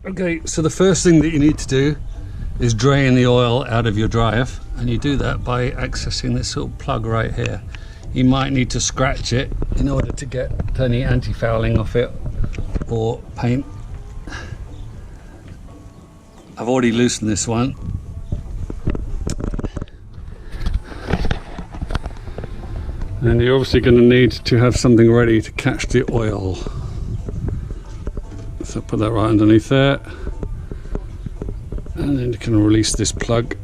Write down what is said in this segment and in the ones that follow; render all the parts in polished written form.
Okay, so the first thing that you need to do is drain the oil out of your drive, and you do that by accessing this little plug right here. You might need to scratch it in order to get any anti-fouling off it or paint. I've already loosened this one. And you're obviously going to need to have something ready to catch the oil. So put that right underneath there. And then you can release this plug.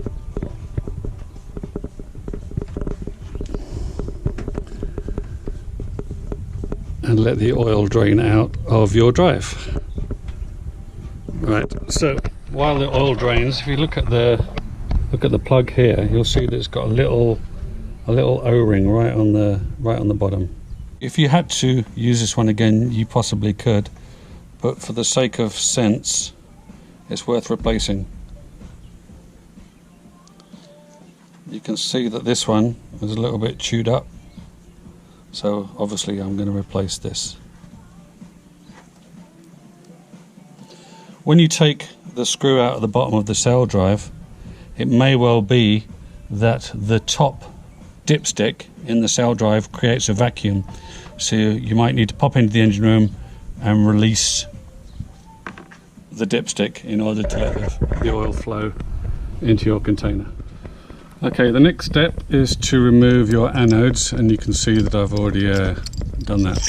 And let the oil drain out of your drive. Right, so while the oil drains, if you look at the plug here, you'll see that it's got a little O-ring right on the bottom. If you had to use this one again, you possibly could, but for the sake of sense, it's worth replacing. You can see that this one is a little bit chewed up, so obviously I'm going to replace this. When you take the screw out of the bottom of the sail drive, it may well be that the top dipstick in the sail drive creates a vacuum, so you might need to pop into the engine room and release the dipstick in order to let the oil flow into your container. Okay, the next step is to remove your anodes, and you can see that I've already done that.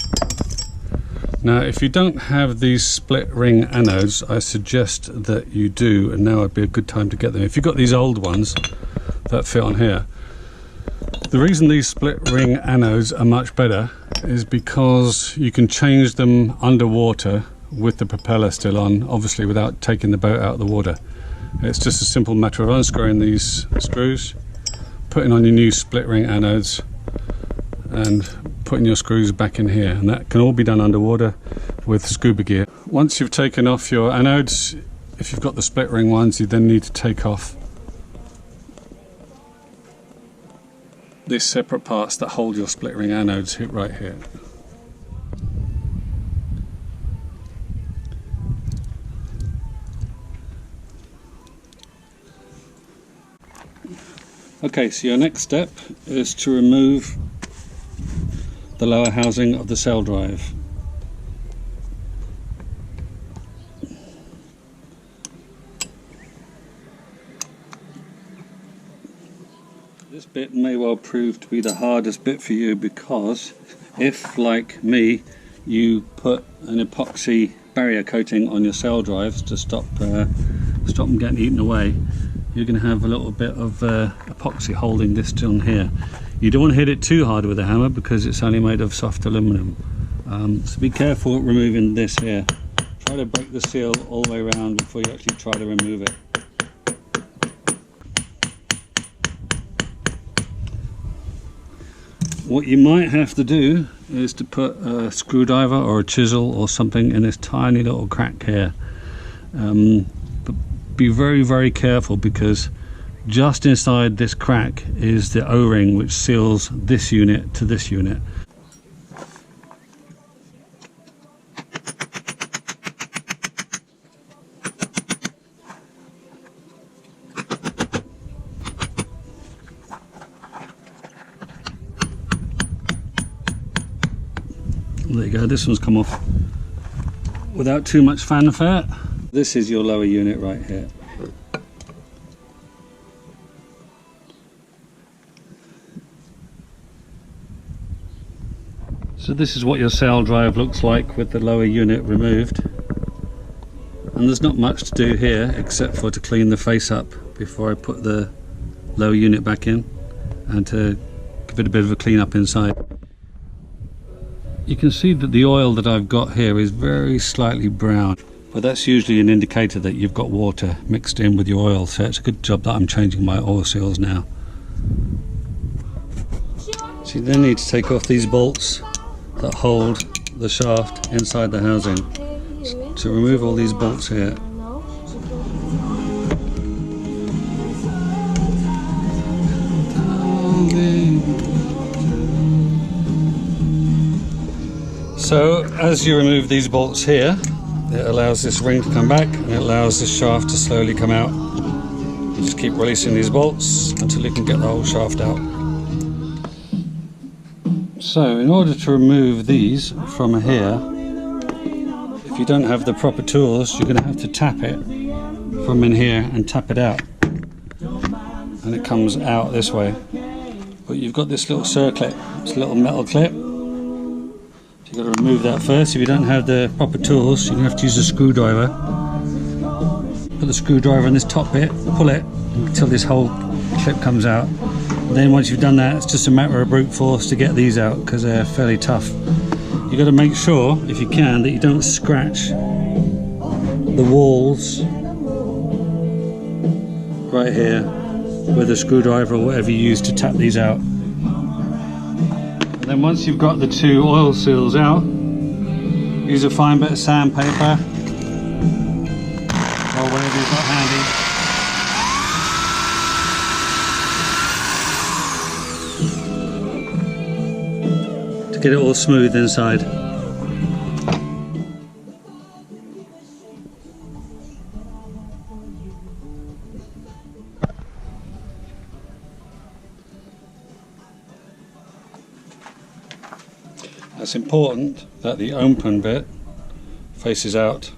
Now, if you don't have these split ring anodes, I suggest that you do, and now would be a good time to get them. If you've got these old ones that fit on here, the reason these split ring anodes are much better is because you can change them underwater with the propeller still on, obviously without taking the boat out of the water. It's just a simple matter of unscrewing these screws, putting on your new split ring anodes, and putting your screws back in here, and that can all be done underwater with scuba gear. Once you've taken off your anodes, if you've got the split ring ones, you then need to take off these separate parts that hold your split ring anodes right here. Okay, so your next step is to remove the lower housing of the sail drive. This bit may well prove to be the hardest bit for you, because if, like me, you put an epoxy barrier coating on your sail drives to stop them getting eaten away, you're going to have a little bit of epoxy holding this down here. You don't want to hit it too hard with a hammer because it's only made of soft aluminum. So be careful removing this here. Try to break the seal all the way around before you actually try to remove it. What you might have to do is to put a screwdriver or a chisel or something in this tiny little crack here. But be very, very careful, because just inside this crack is the O-ring which seals this unit to this unit. There you go, this one's come off without too much fanfare. This is your lower unit right here. So this is what your sail drive looks like with the lower unit removed. And there's not much to do here except for to clean the face up before I put the lower unit back in, and to give it a bit of a clean up inside. You can see that the oil that I've got here is very slightly brown, but that's usually an indicator that you've got water mixed in with your oil, so it's a good job that I'm changing my oil seals now. So you then need to take off these bolts that hold the shaft inside the housing. To remove all these bolts here. So as you remove these bolts here, it allows this ring to come back and it allows this shaft to slowly come out. You just keep releasing these bolts until you can get the whole shaft out. So in order to remove these from here, if you don't have the proper tools, you're going to have to tap it from in here and tap it out, and it comes out this way. But you've got this little circlip, this little metal clip, so you've got to remove that first. If you don't have the proper tools, you're going to have to use a screwdriver. Put the screwdriver in this top bit, pull it until this whole clip comes out. And then once you've done that, it's just a matter of brute force to get these out because they're fairly tough. You've got to make sure, if you can, that you don't scratch the walls right here with a screwdriver or whatever you use to tap these out. And then once you've got the two oil seals out, use a fine bit of sandpaper or whatever you've got handy. To get it all smooth inside. It's important that the open bit faces out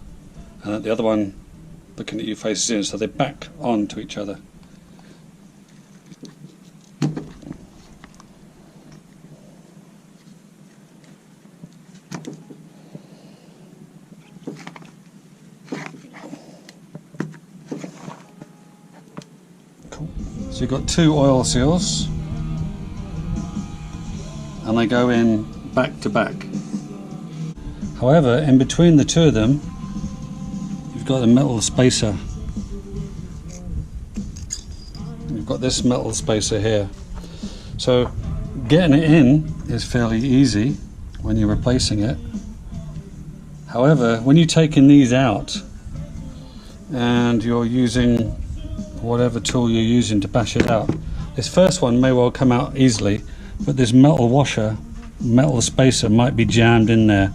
and that the other one looking at you faces in, so they back on to each other. Cool. So you've got two oil seals and they go in back to back. However, in between the two of them, you've got a metal spacer. You've got this metal spacer here. So getting it in is fairly easy when you're replacing it. However, when you're taking these out and you're using whatever tool you're using to bash it out, this first one may well come out easily, but this metal washer, metal spacer might be jammed in there.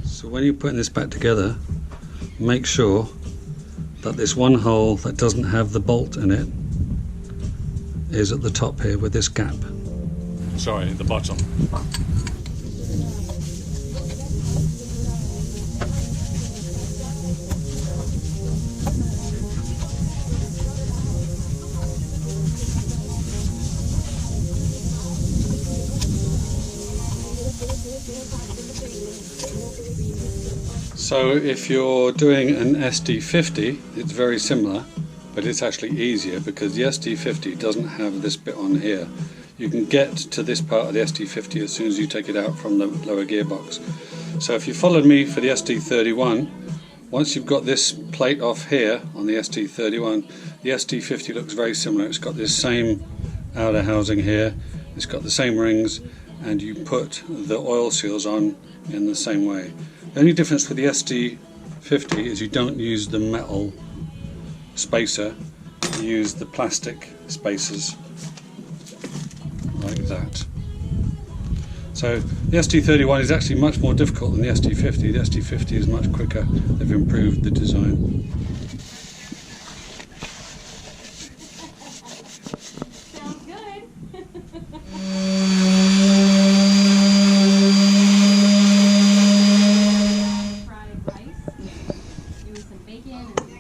So when you're putting this back together, make sure that this one hole that doesn't have the bolt in it is at the top here with this gap. Sorry, at the bottom. So if you're doing an SD50, it's very similar, but it's actually easier because the SD50 doesn't have this bit on here. You can get to this part of the SD50 as soon as you take it out from the lower gearbox. So if you followed me for the SD31, once you've got this plate off here on the SD31, the SD50 looks very similar. It's got this same outer housing here, it's got the same rings, and you put the oil seals on in the same way. The only difference with the SD50 is you don't use the metal spacer, you use the plastic spacers like that. So the SD31 is actually much more difficult than the SD50. The SD50 is much quicker. They've improved the design. Sounds good. Fried rice.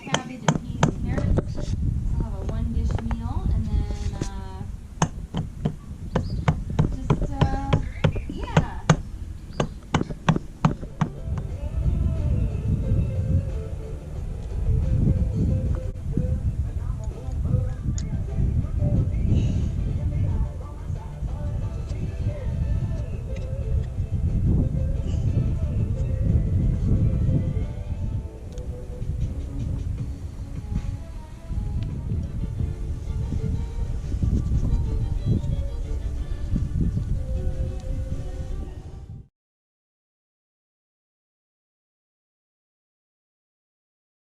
Happy to.